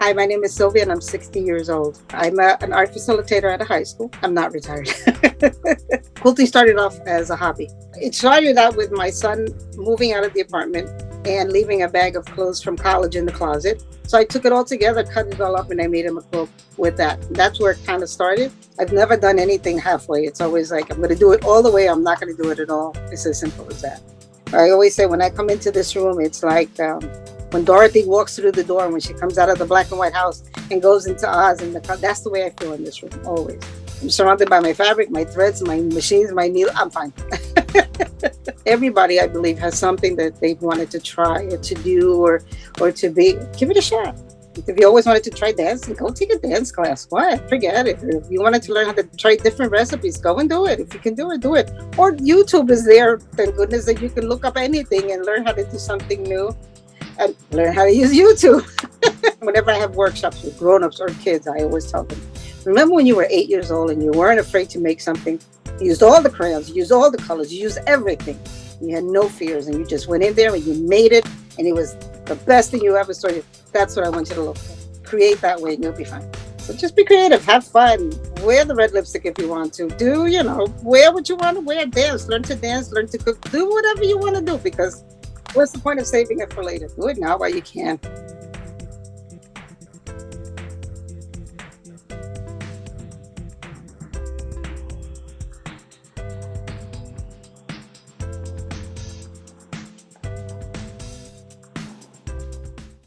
Hi, my name is Sylvia and I'm 60 years old. I'm an art facilitator at a high school. I'm not retired. Quilting started off as a hobby. It started out with my son moving out of the apartment and leaving a bag of clothes from college in the closet. So I took it all together, cut it all up, and I made him a quilt with that. That's where it kind of started. I've never done anything halfway. It's always like, I'm going to do it all the way. I'm not going to do it at all. It's as simple as that. I always say when I come into this room, it's like when Dorothy walks through the door, when she comes out of the black and white house and goes into Oz, and that's the way I feel in this room, always. I'm surrounded by my fabric, my threads, my machines, my needle. I'm fine. Everybody, I believe, has something that they've wanted to try or to do or to be. Give it a shot. If you always wanted to try dancing, go take a dance class. Why? Forget it. If you wanted to learn how to try different recipes, go and do it. If you can do it, do it. Or YouTube is there, thank goodness, that you can look up anything and learn how to do something new and learn how to use YouTube. Whenever I have workshops with grown-ups or kids, I always tell them, remember when you were 8 years old and you weren't afraid to make something? You used all the crayons, you used all the colors, you used everything. You had no fears and you just went in there and you made it and it was the best thing you ever saw. That's what I want you to look for. Create that way and you'll be fine. So just be creative, have fun, wear the red lipstick if you want to. Wear what you want to wear, dance, learn to cook, do whatever you want to do, because what's the point of saving it for later? Do it now while you can.